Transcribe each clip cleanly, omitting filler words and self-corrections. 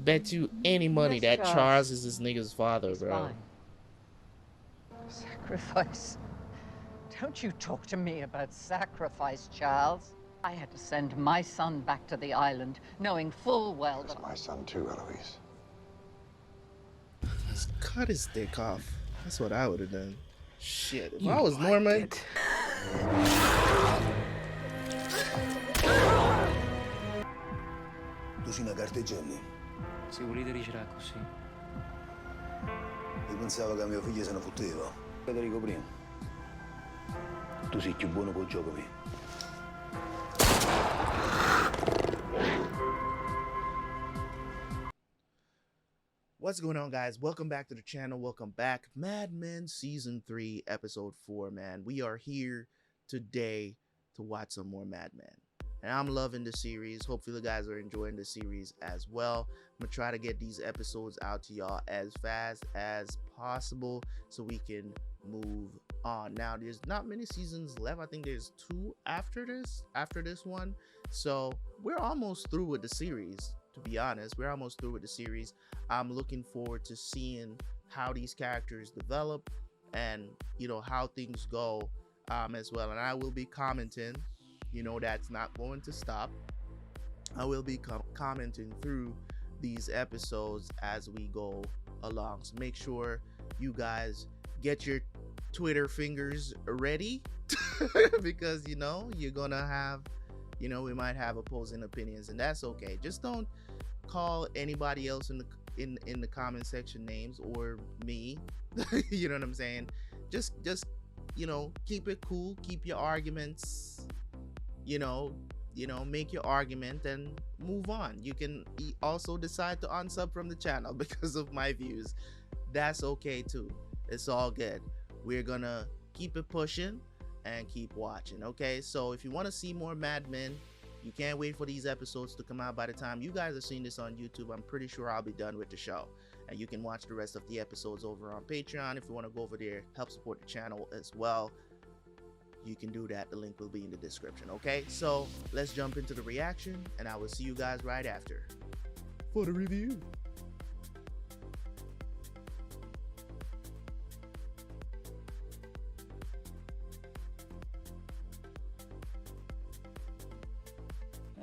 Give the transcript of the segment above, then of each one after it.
bet you any money Yes, that Charles is this nigga's father, It's bro. fine. Sacrifice? Don't you talk to me about sacrifice, Charles. I had to send my son back to the island, knowing full well that... That's my son too, Eloise. Just cut his dick off. That's what I would have done. Shit, if You I was Norman... it. Tu sei una carteggiani? Se volete ricerà così. Io pensavo che mio figlio se ne fotteva. Federico prima. Tu sei più buono col gioco mio. What's going on, guys? Welcome back to the channel. Welcome back. Mad Men Season 3, Episode 4, man. We are here today to watch some more Mad Men. And I'm loving the series. Hopefully you guys are enjoying the series as well. I'm going to try to get these episodes out to y'all as fast as possible so we can move on. Now, there's not many seasons left. I think there's 2 after this one. So we're almost through with the series. To be honest, we're almost through with the series. I'm looking forward to seeing how these characters develop and, you know, how things go as well. And I will be commenting, you know, that's not going to stop. I will be commenting through these episodes as we go along. So make sure you guys get your Twitter fingers ready because, you know, you're gonna have, you know, we might have opposing opinions, and that's okay. Just don't call anybody else in the comment section names or me. You know what I'm saying? Just you know, keep it cool, keep your arguments, you know, make your argument and move on. You can also decide to unsub from the channel because of my views. That's okay too. It's all good. We're gonna keep it pushing and keep watching. Okay, so if you want to see more Mad Men, you can't wait for these episodes to come out. By the time you guys are seeing this on YouTube, I'm pretty sure I'll be done with the show, and you can watch the rest of the episodes over on Patreon. If you want to go over there, help support the channel as well, you can do that. The link will be in the description. Okay, so let's jump into the reaction, and I will see you guys right after for the review.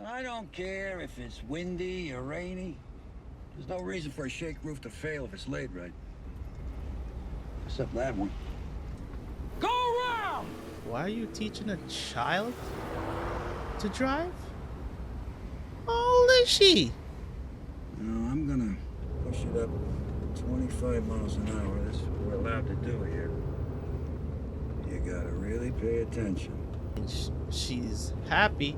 I don't care if it's windy or rainy. There's no reason for a shake roof to fail if it's laid right. Except that one. Go around! Why are you teaching a child to drive? How old is she? No, I'm gonna push it up 25 miles an hour. That's what we're allowed to do here. You gotta really pay attention. She's happy.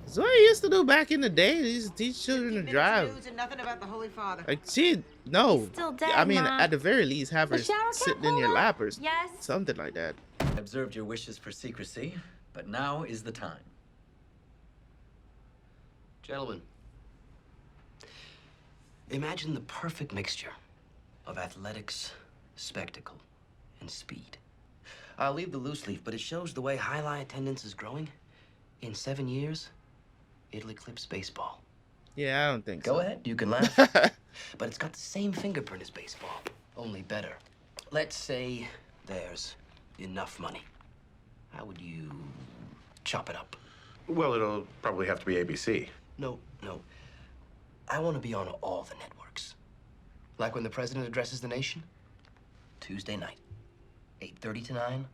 That's what I used to do back in the day. They used to teach children to drive. And nothing about the Holy Father. Like, she, no. Still dead, I mean, Mom. at the very least, have her sitting in your lap or Yes. something like that. I observed your wishes for secrecy, but now is the time. Gentlemen, imagine the perfect mixture of athletics, spectacle, and speed. I'll leave the loose leaf, but it shows the way highlight attendance is growing. In 7 years, it'll eclipse baseball. Yeah, I don't think so. Go ahead, you can laugh. But it's got the same fingerprint as baseball, only better. Let's say there's enough money. How would you chop it up? Well, it'll probably have to be ABC. No. I want to be on all the networks. Like when the president addresses the nation? Tuesday night, 8:30 to 9,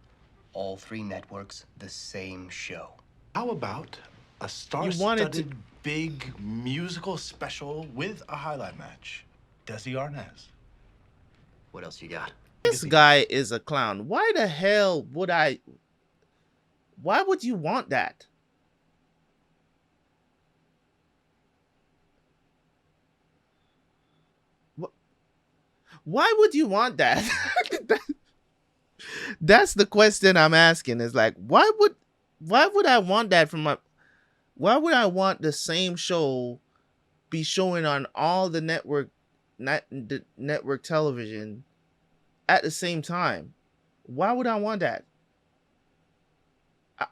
all 3 networks, the same show. How about a wanted star-studded big musical special with a highlight match? Desi Arnaz. What else you got? This guy is a clown. Why the hell would why would you want that? Why would you want that? That's the question I'm asking. Is like, why would I want that from my? Why would I want the same show be showing on all the network television at the same time? Why would I want that?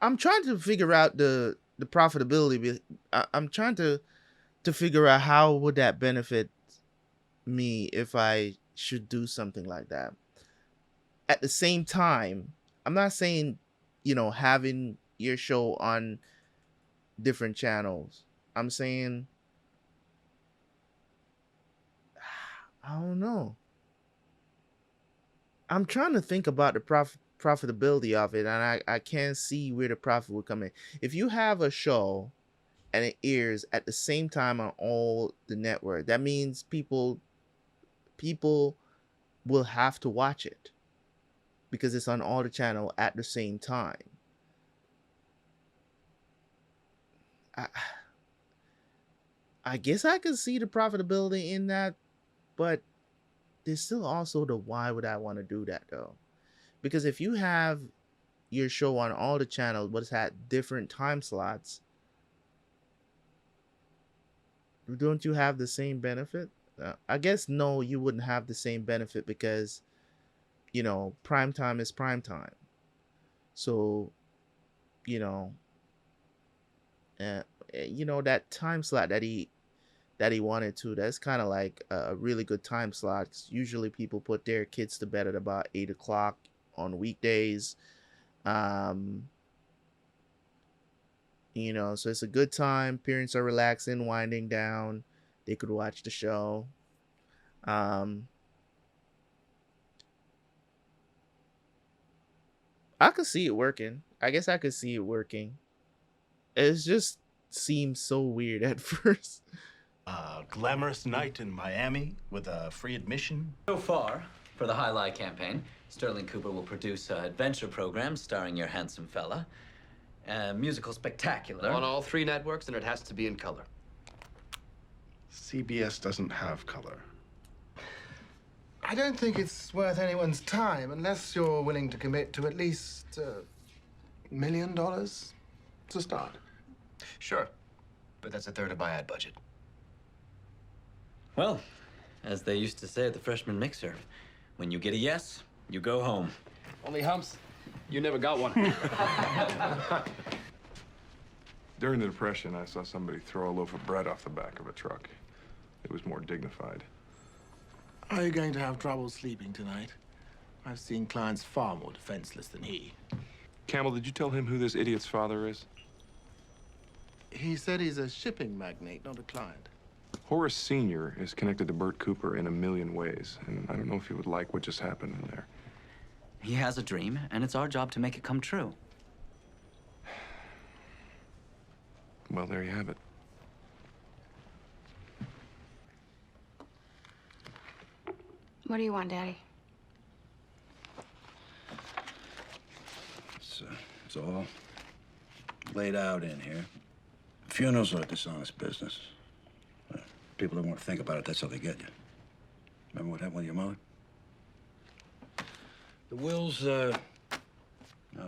I'm trying to figure out the profitability. I'm trying to to figure out how would that benefit me if I should do something like that. At the same time, I'm not saying, having your show on different channels. I'm saying, I don't know. I'm trying to think about the profitability of it, and I can't see where the profit would come in. If you have a show and it airs at the same time on all the network, that means people will have to watch it because it's on all the channel at the same time. I guess I could see the profitability in that, but there's still also the why would I want to do that though? Because if you have your show on all the channels, but it's at different time slots, don't you have the same benefit? I guess no, you wouldn't have the same benefit because, prime time is prime time. So, that time slot that he wanted to, that's kind of like a really good time slot. Usually people put their kids to bed at about 8 o'clock on weekdays. So it's a good time. Parents are relaxing, winding down. They could watch the show. I could see it working. I guess I could see it working. It just seems so weird at first. Glamorous night in Miami with a free admission. So far, for the alai campaign, Sterling Cooper will produce an adventure program starring your handsome fella, a musical spectacular. On all 3 networks, and it has to be in color. CBS doesn't have color. I don't think it's worth anyone's time unless you're willing to commit to at least $1 million to start. Sure, but that's a third of my ad budget. Well, as they used to say at the freshman mixer, when you get a yes, you go home. Only humps. You never got one. During the Depression, I saw somebody throw a loaf of bread off the back of a truck. It was more dignified. Are you going to have trouble sleeping tonight? I've seen clients far more defenseless than he. Campbell, did you tell him who this idiot's father is? He said he's a shipping magnate, not a client. Horace Sr. is connected to Bert Cooper in a million ways, and I don't know if he would like what just happened in there. He has a dream, and it's our job to make it come true. Well, there you have it. What do you want, Daddy? It's all laid out in here. Funerals are a dishonest business. People don't want to think about it, that's how they get you. Remember what happened with your mother? The will's,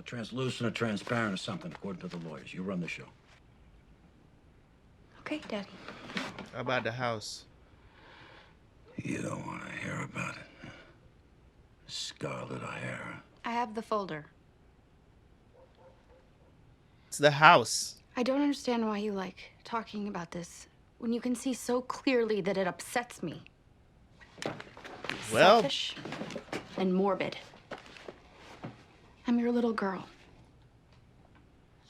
translucent or transparent or something, according to the lawyers. You run the show. Okay, Daddy. How about the house? You don't want to hear about it. Scarlet O'Hara. I have the folder. It's the house. I don't understand why you like talking about this when you can see so clearly that it upsets me. Well, selfish and morbid. I'm your little girl.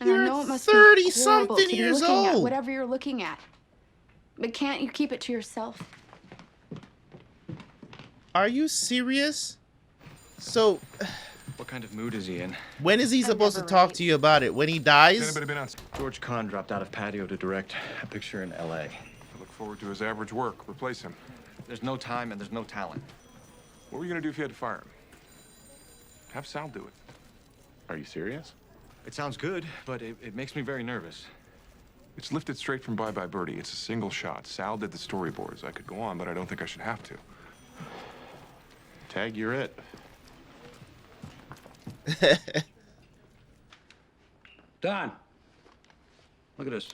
And I know it must be horrible to be looking at whatever you're looking at. But can't you keep it to yourself? Are you serious? So, What kind of mood is he in? when is he supposed to talk to you about it? When he dies? Anybody been on? George Kahn dropped out of Patio to direct a picture in LA. I look forward to his average work. Replace him. There's no time and there's no talent. What were you gonna do if you had to fire him? Have Sal do it. Are you serious? It sounds good, but it makes me very nervous. It's lifted straight from Bye Bye Birdie. It's a single shot. Sal did the storyboards. I could go on, but I don't think I should have to. Tag, you're it. Don, look at this.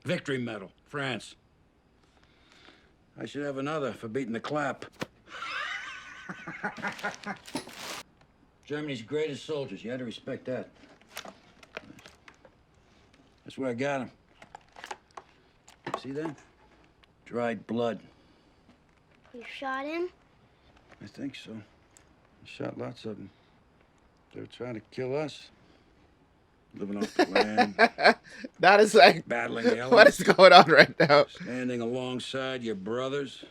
Victory Medal, France. I should have another for beating the clap. Germany's greatest soldiers. You had to respect that. That's where I got him. See that? Dried blood. You shot him? I think so. I shot lots of them. They were trying to kill us. Living off the land. That is like battling the elements. What is going on right now? Standing alongside your brothers.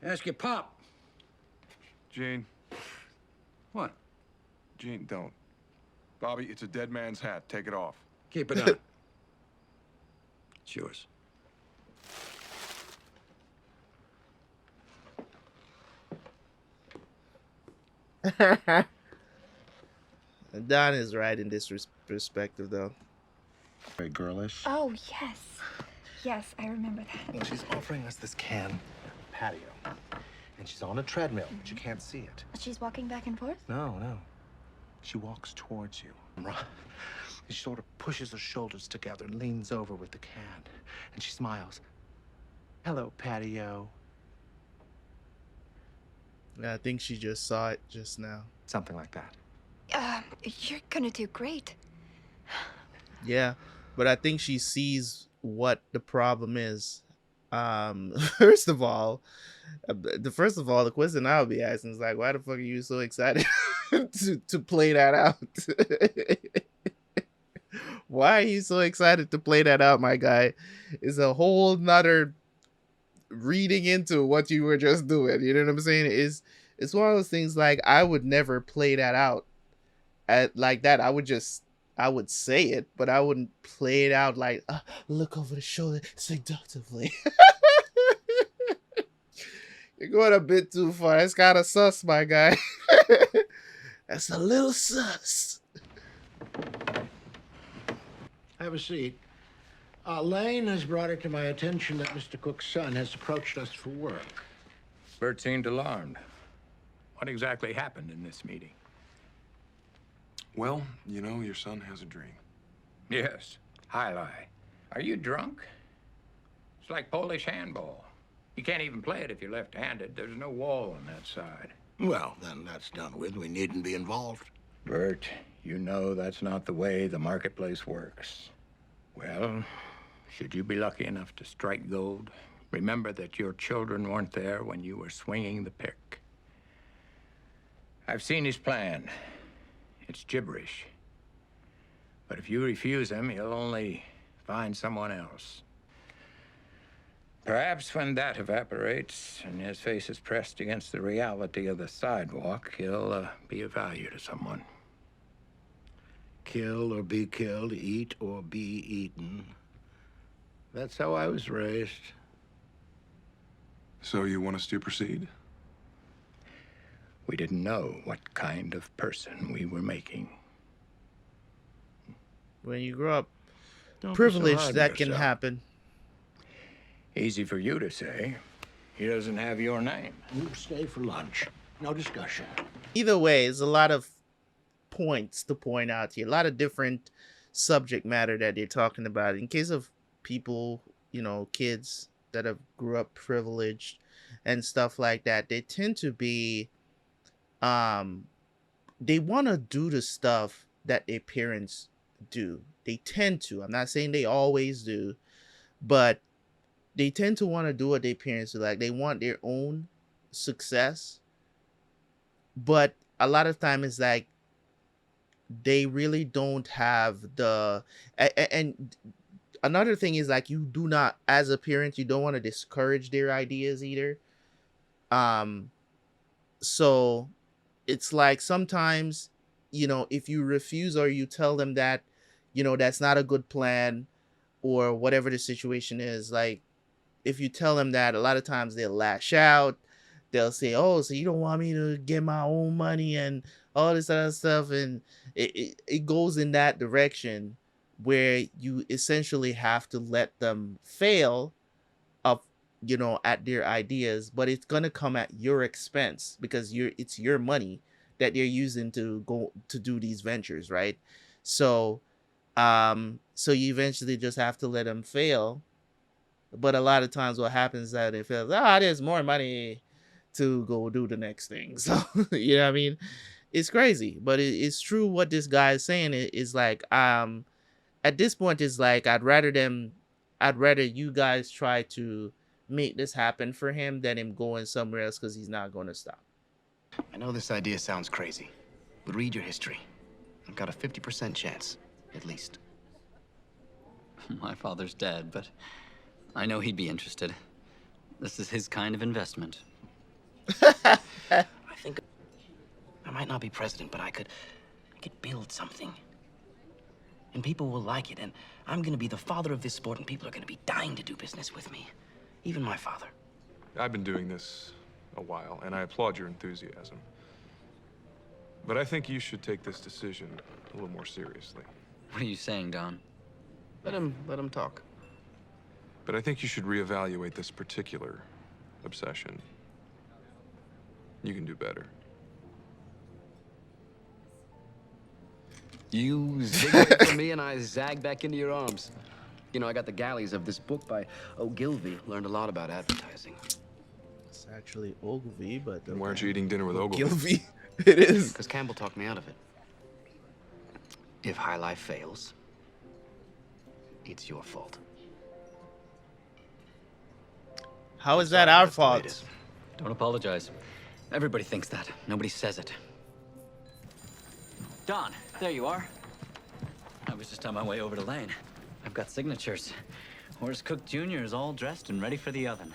Ask your pop. Gene. What? Gene, don't. Bobby, it's a dead man's hat. Take it off. Keep it on. It's yours. Don is right in this perspective, though. Very girlish. Oh, yes. Yes, I remember that. Well, she's offering us this can Patio. And she's on a treadmill, but you can't see it. She's walking back and forth? No, no. She walks towards you. She sort of pushes her shoulders together and leans over with the can. And she smiles. Hello, Patio. I think she just saw it just now. Something like that. You're gonna do great. Yeah, but I think she sees what the problem is. First of all, the question I would be asking is like, why the fuck are you so excited to play that out? Why are you so excited to play that out, my guy? It's a whole nother reading into what you were just doing. You know what I'm saying? It's one of those things like I would never play that out like that. I would say it, but I wouldn't play it out like look over the shoulder seductively. You're going a bit too far. It's kind of sus, my guy. That's a little sus. Have a seat. Lane has brought it to my attention that Mr. Cook's son has approached us for work. Bert seemed alarmed. What exactly happened in this meeting? Well, you know, your son has a dream. Yes, alai. Are you drunk? It's like Polish handball. You can't even play it if you're left-handed. There's no wall on that side. Well, then that's done with. We needn't be involved. Bert, you know that's not the way the marketplace works. Well, should you be lucky enough to strike gold, remember that your children weren't there when you were swinging the pick. I've seen his plan. It's gibberish. But if you refuse him, he'll only find someone else. Perhaps when that evaporates and his face is pressed against the reality of the sidewalk, he'll be of value to someone. Kill or be killed, eat or be eaten. That's how I was raised. So you want us to proceed? We didn't know what kind of person we were making. When you grow up Don't be so privileged, hard on that can yourself. happen. Easy for you to say. He doesn't have your name. You stay for lunch. No discussion. Either way, there's a lot of points to point out here. A lot of different subject matter that they're talking about. In case of people, you know, kids that have grew up privileged and stuff like that, they tend to be they want to do the stuff that their parents do. They tend to. I'm not saying they always do, but they tend to want to do what their parents do. Like they want their own success, but a lot of time it's like they really don't have the and another thing is like you do not, as a parent, you don't want to discourage their ideas either. So it's like sometimes, you know, if you refuse or you tell them that, you know, that's not a good plan or whatever the situation is, like if you tell them that, a lot of times they'll lash out. They'll say, oh, so you don't want me to get my own money and all this other stuff. And it goes in that direction where you essentially have to let them fail up, you know, at their ideas, but it's going to come at your expense because it's your money that they're using to go to do these ventures. Right. So you eventually just have to let them fail. But a lot of times what happens is that it feels, there's more money to go do the next thing. So, you know what I mean? It's crazy, but it's true what this guy is saying is like, at this point, it's like I'd rather you guys try to make this happen for him than him going somewhere else because he's not going to stop. I know this idea sounds crazy, but read your history. I've got a 50% chance, at least. My father's dead, but I know he'd be interested. This is his kind of investment. I think I might not be president, but I could build something. And people will like it, and I'm gonna be the father of this sport, and people are gonna be dying to do business with me. Even my father. I've been doing this a while, and I applaud your enthusiasm. But I think you should take this decision a little more seriously. What are you saying, Don? Let him talk. But I think you should reevaluate this particular obsession. You can do better. You zig away from me and I zag back into your arms. You know, I got the galleys of this book by Ogilvy. Learned a lot about advertising. It's actually Ogilvy, but... Why aren't you eating dinner with Ogilvy? Ogilvy. It is. Because Campbell talked me out of it. If High Life fails, it's your fault. How is that our fault? Don't apologize. Everybody thinks that. Nobody says it. Don, there you are. I was just on my way over to Lane. I've got signatures. Horace Cook Jr. is all dressed and ready for the oven.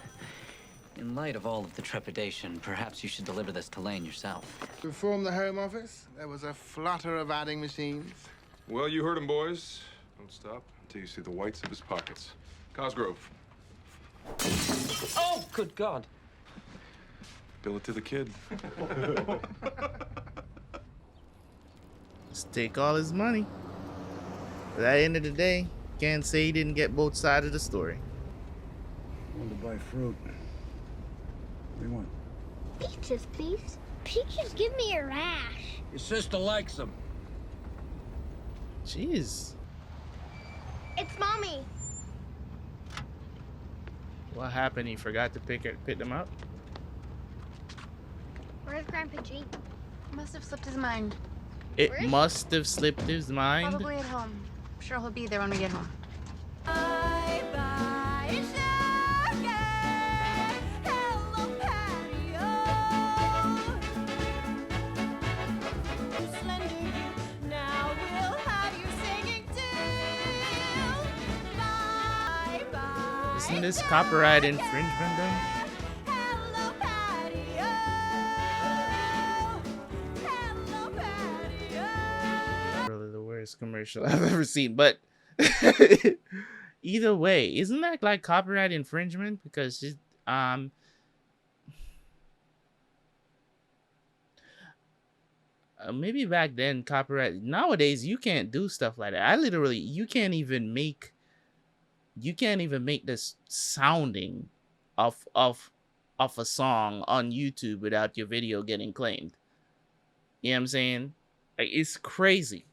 In light of all of the trepidation, perhaps you should deliver this to Lane yourself. To form the Home Office, there was a flutter of adding machines. Well, you heard him, boys. Don't stop until you see the whites of his pockets. Cosgrove. Oh, good God. Bill it to the kid. Just take all his money. But at the end of the day, can't say he didn't get both sides of the story. I wanted to buy fruit. What do you want? Peaches, please. Peaches give me a rash. Your sister likes them. Jeez. It's Mommy. What happened? He forgot to pick them up? Where's Grandpa G? Must have slipped his mind. It must have slipped his mind. Probably at home. I'm sure he'll be there when we get home. Isn't this copyright infringement though? Really the worst commercial I've ever seen, but either way, isn't that like copyright infringement? Because it, maybe back then copyright. Nowadays you can't do stuff like that. I literally you can't even make this sounding of a song on YouTube without your video getting claimed. You know what I'm saying? Like, it's crazy.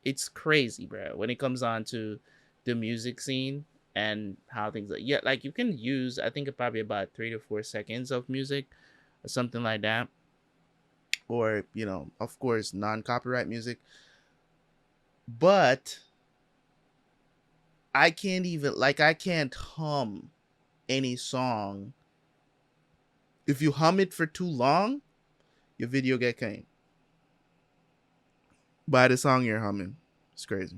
It's crazy, bro. When it comes on to the music scene and how things like, yeah, like you can use, I think probably about 3 to 4 seconds of music or something like that. Or, you know, of course, non-copyright music. But I can't even, like, I can't hum any song. If you hum it for too long, your video get claimed by the song you're humming. It's crazy.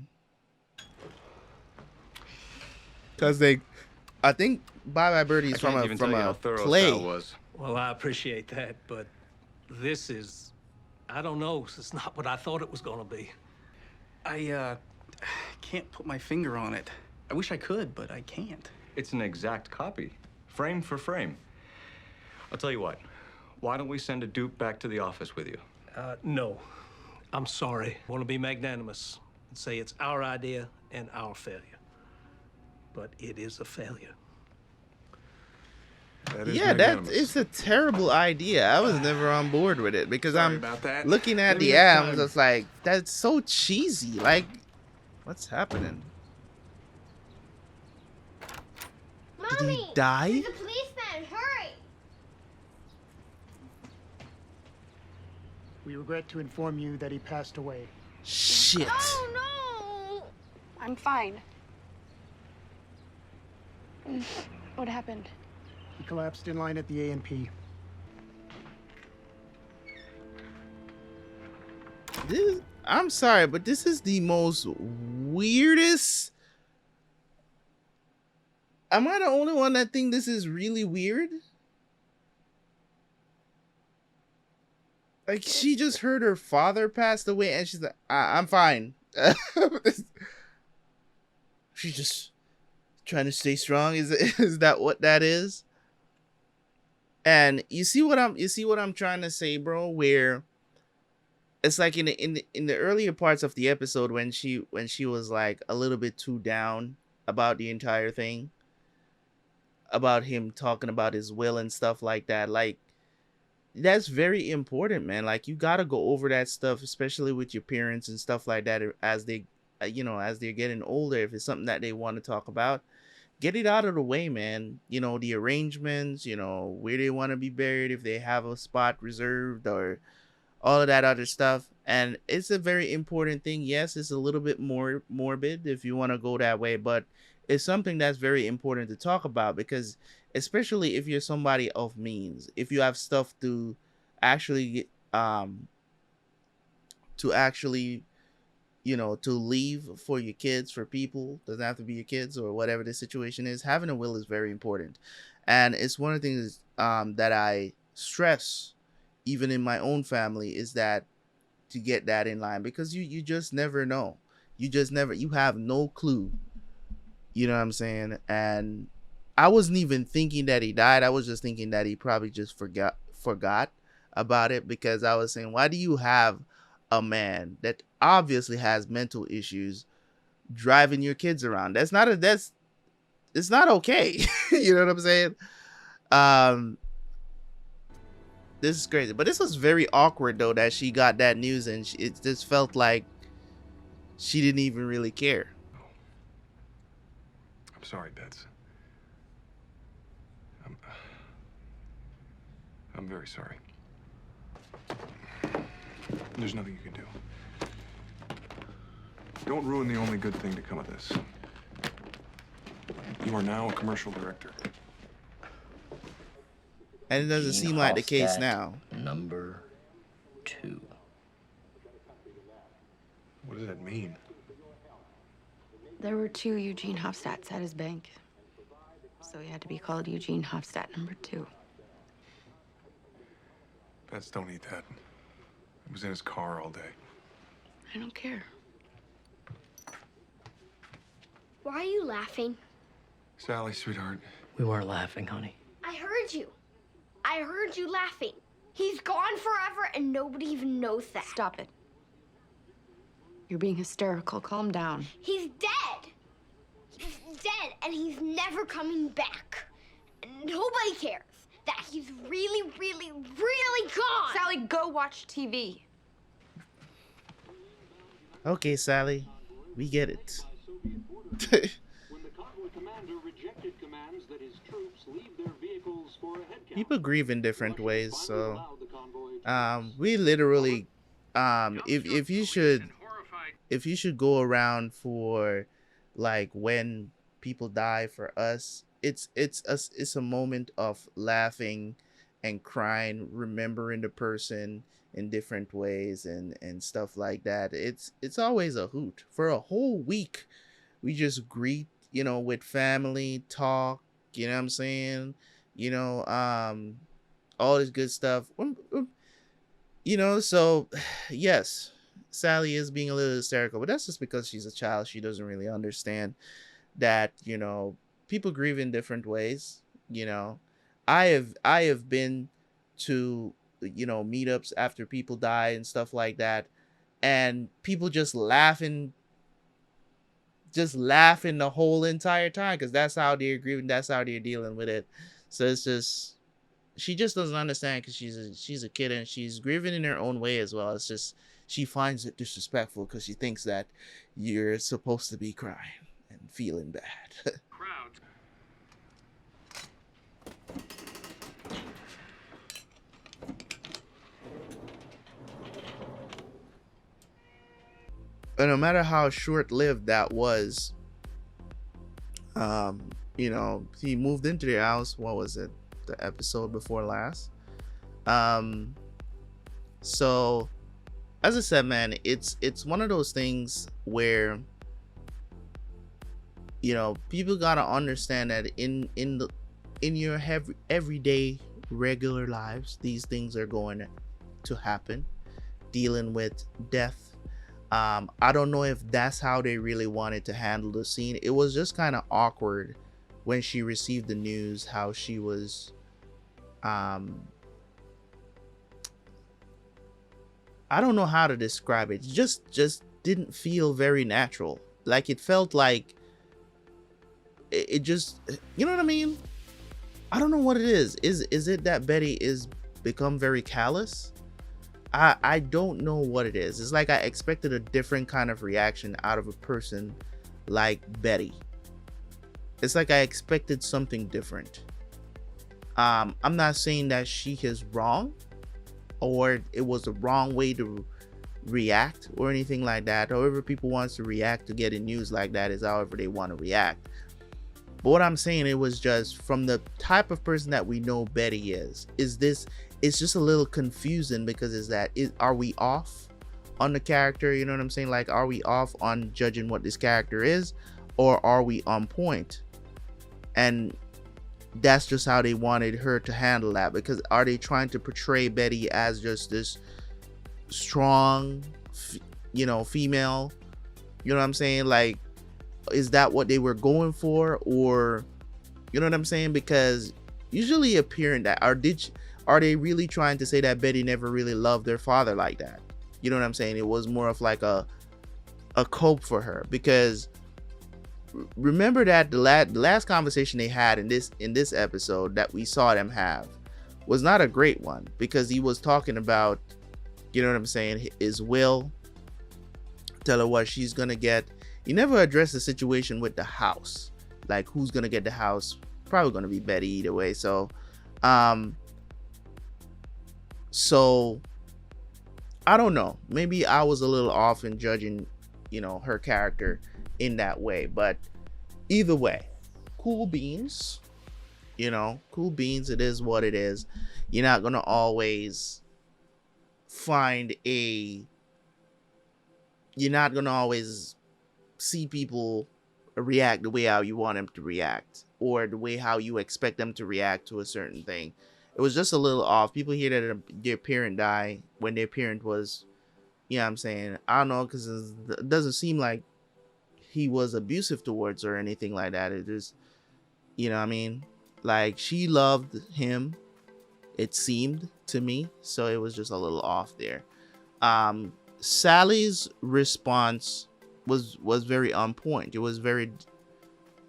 Because I think Bye Bye Birdie is from a play. Well, I appreciate that, but this is, I don't know, it's not what I thought it was gonna be. I can't put my finger on it. I wish I could, but I can't. It's an exact copy, frame for frame. I'll tell you what, why don't we send a dupe back to the office with you? No, I'm sorry. I want to be magnanimous and say it's our idea and our failure. But it is a failure. Yeah, that is a terrible idea. I was never on board with it because I'm looking at the albums. It's like, that's so cheesy. Like, what's happening? Mommy, did he die? There's a policeman. Hurry! We regret to inform you that he passed away. Shit. Oh no! I'm fine. What happened? He collapsed in line at the A&P. I'm sorry, but this is the most weirdest. Am I the only one that think this is really weird? Like, she just heard her father passed away and she's like, I'm fine. She's just trying to stay strong. Is that what that is? And you see what I'm trying to say, bro, where it's like in the earlier parts of the episode when she was like a little bit too down about the entire thing, about him talking about his will and stuff like that. Like, that's very important, man. Like, you got to go over that stuff, especially with your parents and stuff like that, as they as they're getting older. If it's something that they want to talk about, get it out of the way, man. The arrangements, where they want to be buried, if they have a spot reserved, or all of that other stuff. And it's a very important thing. Yes, it's a little bit more morbid if you want to go that way, but it's something that's very important to talk about, because especially if you're somebody of means, if you have stuff to actually to leave for your kids, for people, doesn't have to be your kids or whatever the situation is, having a will is very important. And it's one of the things that I stress even in my own family, is that to get that in line, because you just never know. You have no clue. You know what I'm saying? And I wasn't even thinking that he died. I was just thinking that he probably just forgot about it, because I was saying, why do you have a man that obviously has mental issues driving your kids around? It's not okay. You know what I'm saying? This is crazy, but this was very awkward though, that she got that news and it just felt like she didn't even really care. I'm sorry, Bets. I'm very sorry. There's nothing you can do. Don't ruin the only good thing to come of this. You are now a commercial director. And it doesn't seem like the case now. Number 2. What does that mean? There were 2 Eugene Hofstadts at his bank, so he had to be called Eugene Hofstadt number 2. Bets, don't eat that. It was in his car all day. I don't care. Why are you laughing? Sally, sweetheart. We weren't laughing, honey. I heard you. I heard you laughing. He's gone forever and nobody even knows that. Stop it. You're being hysterical. Calm down. He's dead. He's dead and he's never coming back. And nobody cares that he's really, really, really gone. Sally, go watch TV. Okay, Sally, we get it. People grieve in different ways, so we literally if you should go around for like when people die, for us it's a moment of laughing and crying, remembering the person in different ways and stuff like that. It's always a hoot. For a whole week we just greet, with family, talk, you know what I'm saying, all this good stuff, so yes, Sally is being a little hysterical, but that's just because she's a child. She doesn't really understand that, people grieve in different ways. I have been to, meetups after people die and stuff like that, and people just laughing the whole entire time, because that's how they're grieving, that's how they're dealing with it. So it's just, she just doesn't understand, because she's a kid and she's grieving in her own way as well. It's just, she finds it disrespectful because she thinks that you're supposed to be crying and feeling bad. Crowds. And no matter how short-lived that was, you know, he moved into their house. What was it? The episode before last. So as I said, man, it's one of those things where, you know, people gotta understand that in your everyday regular lives, these things are going to happen. Dealing with death. I don't know if that's how they really wanted to handle the scene. It was just kind of awkward when she received the news, how she was I don't know how to describe it. Just didn't feel very natural. Like it felt like it just, you know what I mean? I don't know what it is. Is it that Betty is become very callous? I don't know what it is. It's like I expected a different kind of reaction out of a person like Betty. It's like I expected something different. I'm not saying that she is wrong or it was the wrong way to react or anything like that. However people wants to react to getting news like that is however they want to react. But what I'm saying, it was just from the type of person that we know Betty is this, it's just a little confusing because are we off on the character? You know what I'm saying? Like, are we off on judging what this character is, or are we on point? And that's just how they wanted her to handle that, because are they trying to portray Betty as just this strong, you know, female? You know what I'm saying? Like, is that what they were going for? Or, you know what I'm saying? Because usually appearing that, are they really trying to say that Betty never really loved their father like that? You know what I'm saying? It was more of like a cope for her, because remember that the last conversation they had in this episode that we saw them have was not a great one, because he was talking about, you know what I'm saying, his will, tell her what she's gonna get. He never addressed the situation with the house, like who's gonna get the house. Probably gonna be Betty either way. So I don't know, maybe I was a little off in judging, you know, her character in that way. But either way, cool beans, you know, cool beans. It is what it is. You're not gonna always see people react the way how you want them to react, or the way how you expect them to react to a certain thing. It was just a little off. People hear that their parent died when their parent was, you know what I'm saying, I don't know, because it doesn't seem like he was abusive towards her or anything like that. It just, you know what I mean, like she loved him, it seemed to me. So it was just a little off there. Sally's response was very on point. It was very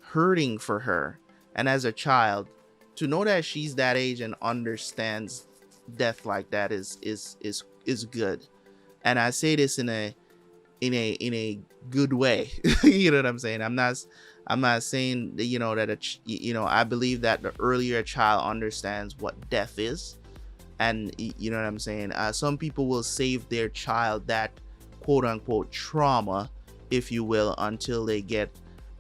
hurting for her, and as a child, to know that she's that age and understands death like that is good. And I say this in a good way. You know what I'm saying? I'm not saying that, you know, that I believe that the earlier a child understands what death is, and you know what I'm saying, some people will save their child that quote unquote trauma, if you will, until they get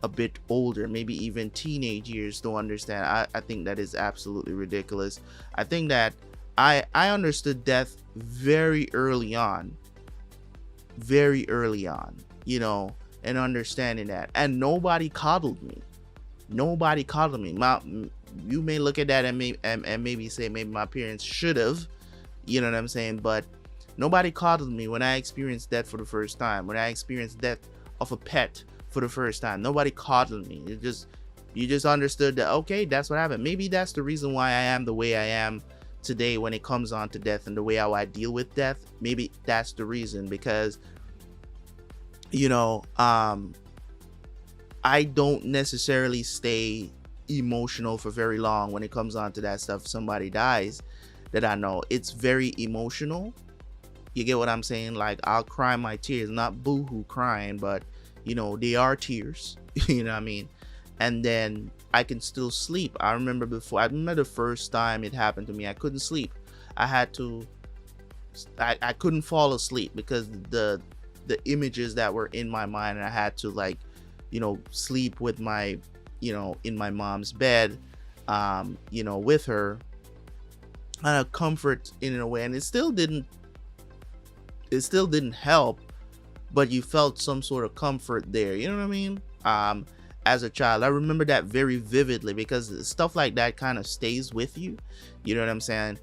a bit older, maybe even teenage years, to understand. I think that is absolutely ridiculous. I think that I understood death very early on, you know, and understanding that, and nobody coddled me. You may look at that and maybe say maybe my parents should have, you know what I'm saying, but nobody coddled me when I experienced death for the first time, when I experienced death of a pet for the first time. Nobody coddled me. You just understood that, okay, that's what happened. Maybe that's the reason why I am the way I am today when it comes on to death, and the way how I deal with death. Maybe that's the reason, because, you know, I don't necessarily stay emotional for very long when it comes on to that stuff. If somebody dies that I know, it's very emotional. You get what I'm saying? Like, I'll cry my tears, not boo-hoo crying, but, you know, they are tears. You know what I mean? And then I can still sleep. I remember the first time it happened to me, I couldn't sleep. I couldn't fall asleep because the images that were in my mind, and I had to, like, you know, sleep with my, you know, in my mom's bed, you know, with her, kind of comfort in a way. And it still didn't help, but you felt some sort of comfort there, you know what I mean? As a child, I remember that very vividly, because stuff like that kind of stays with you, you know what I'm saying?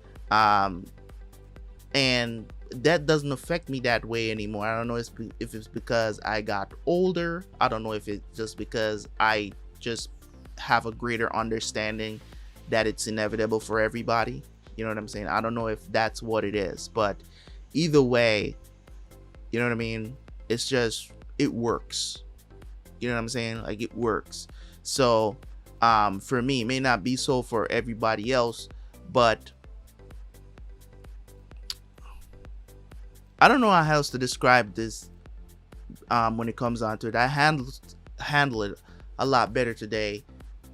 And that doesn't affect me that way anymore. I don't know if it's because I got older. I don't know if it's just because I just have a greater understanding that it's inevitable for everybody. You know what I'm saying? I don't know if that's what it is, but either way, you know what I mean? It's just, it works. You know what I'm saying? Like, it works. So, for me, it may not be so for everybody else, but I don't know how else to describe this. When it comes on to it, I handle it a lot better today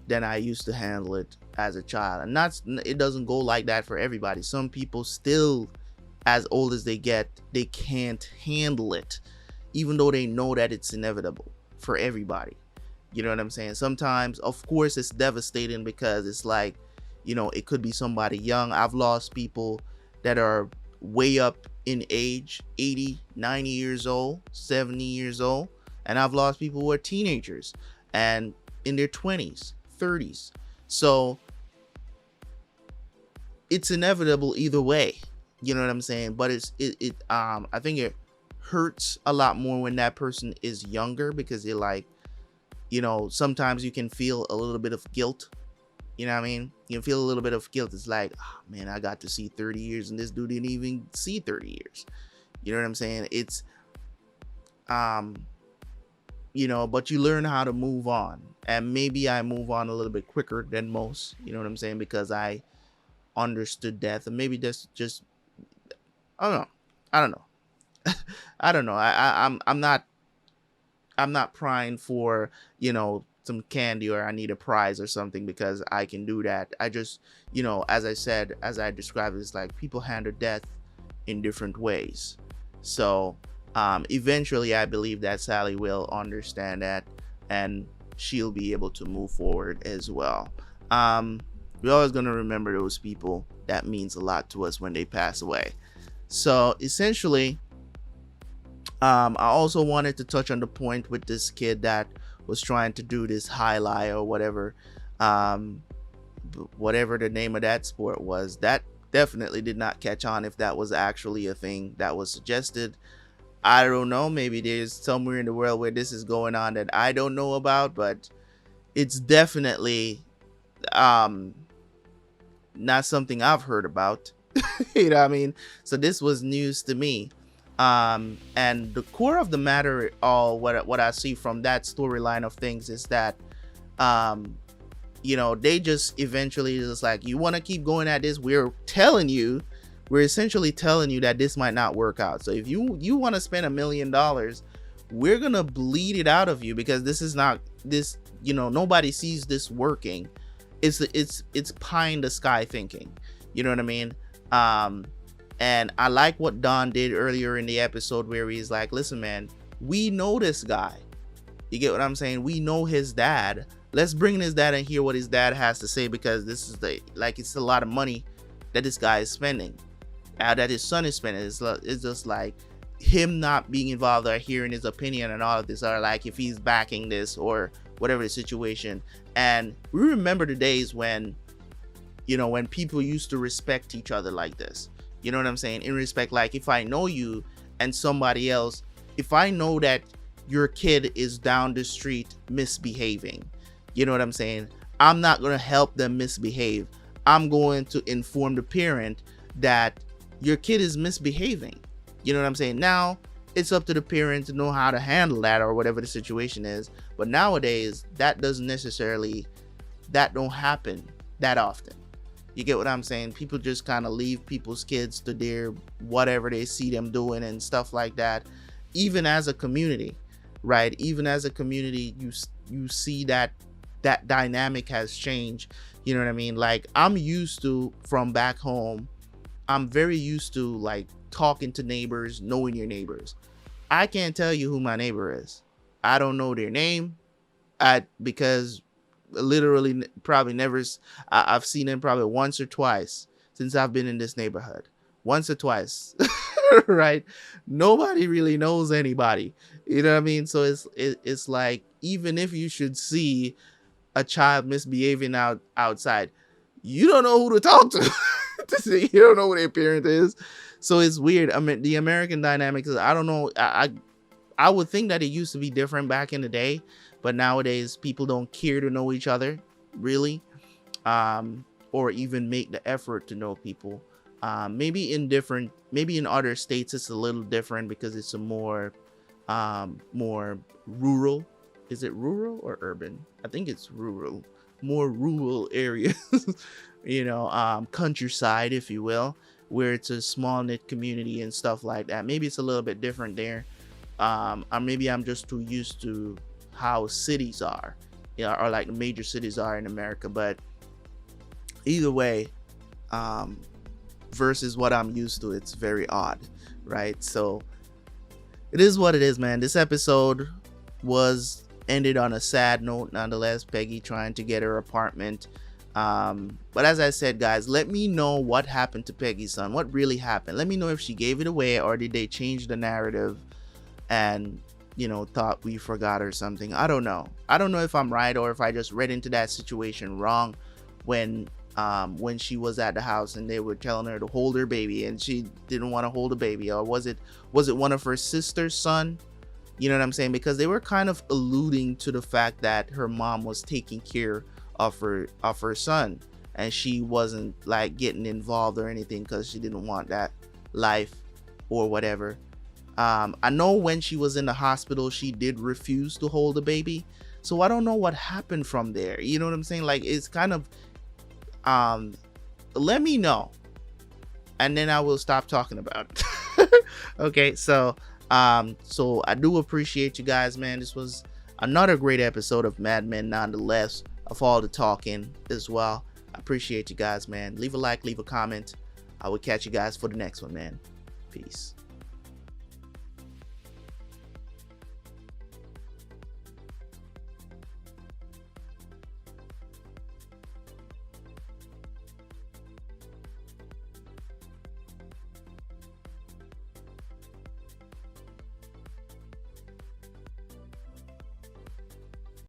than I used to handle it as a child. And it doesn't go like that for everybody. Some people still, as old as they get, they can't handle it, even though they know that it's inevitable for everybody. You know what I'm saying? Sometimes, of course, it's devastating, because it's like, you know, it could be somebody young. I've lost people that are way up in age, 80, 90 years old, 70 years old. And I've lost people who are teenagers and in their 20s, 30s. So it's inevitable either way. You know what I'm saying? But I think it hurts a lot more when that person is younger, because you're like, you know, sometimes you can feel a little bit of guilt. You know what I mean? You can feel a little bit of guilt. It's like, oh, man, I got to see 30 years and this dude didn't even see 30 years. You know what I'm saying? It's, you know, but you learn how to move on. And maybe I move on a little bit quicker than most, you know what I'm saying? Because I understood death. And maybe that's just, I don't know. I don't know. I'm not prying for, you know, some candy, or I need a prize or something because I can do that. I just, you know, as I said, as I described, it's like people handle death in different ways. So eventually I believe that Sally will understand that, and she'll be able to move forward as well. We're always going to remember those people. That means a lot to us when they pass away. So essentially, I also wanted to touch on the point with this kid that was trying to do this alai or whatever, whatever the name of that sport was. That definitely did not catch on, if that was actually a thing that was suggested. I don't know, maybe there's somewhere in the world where this is going on that I don't know about, but it's definitely not something I've heard about. You know what I mean? So this was news to me. And the core of the matter, all what I see from that storyline of things is that, you know, they just eventually just like, you want to keep going at this, we're essentially telling you that this might not work out. So if you want to spend $1 million, we're gonna bleed it out of you, because this is not this, you know, nobody sees this working. It's pie in the sky thinking, you know what I mean? And I like what Don did earlier in the episode, where he's like, listen, man, we know this guy. You get what I'm saying? We know his dad. Let's bring in his dad and hear what his dad has to say, because this is it's a lot of money that this guy is spending, that his son is spending. It's just like him not being involved or hearing his opinion and all of this, or like if he's backing this or whatever the situation. And we remember the days when, you know, when people used to respect each other like this. You know what I'm saying? In respect, like if I know you and somebody else, if I know that your kid is down the street misbehaving, you know what I'm saying? I'm not going to help them misbehave. I'm going to inform the parent that your kid is misbehaving. You know what I'm saying? Now it's up to the parent to know how to handle that or whatever the situation is. But nowadays that don't happen that often. You get what I'm saying? People just kind of leave people's kids to their whatever they see them doing and stuff like that. Even as a community, right? Even as a community, you see that dynamic has changed. You know what I mean? Like I'm used to, from back home, I'm very used to like talking to neighbors, knowing your neighbors. I can't tell you who my neighbor is. I don't know their name. Because literally probably never. I've seen them probably once or twice since I've been in this neighborhood. Once or twice, right? Nobody really knows anybody. You know what I mean? So it's like, even if you should see a child misbehaving outside, you don't know who to talk to. You don't know who their parent is. So it's weird. I mean, the American dynamics, I don't know. I would think that it used to be different back in the day, but nowadays people don't care to know each other, really, or even make the effort to know people. Maybe in other states it's a little different because it's a more rural. Is it rural or urban? I think it's rural. More rural areas, countryside, if you will, where it's a small knit community and stuff like that. Maybe it's a little bit different there. Or maybe I'm just too used to how cities are, or like the major cities are in America. But either way, versus what I'm used to, it's very odd, right? So it is what it is, man. This episode was ended on a sad note, nonetheless. Peggy trying to get her apartment. But as I said, guys, let me know what happened to Peggy's son. What really happened? Let me know if she gave it away, or did they change the narrative and thought we forgot or something. I don't know if I'm right, or if I just read into that situation wrong when she was at the house and they were telling her to hold her baby and she didn't want to hold a baby. Or was it one of her sister's son? You know what I'm saying? Because they were kind of alluding to the fact that her mom was taking care of her son, and she wasn't like getting involved or anything because she didn't want that life or whatever. I know when she was in the hospital, she did refuse to hold the baby. So I don't know what happened from there. You know what I'm saying? Like, it's kind of, let me know, and then I will stop talking about it. Okay. So I do appreciate you guys, man. This was another great episode of Mad Men, nonetheless, of all the talking as well. I appreciate you guys, man. Leave a like, leave a comment. I will catch you guys for the next one, man. Peace.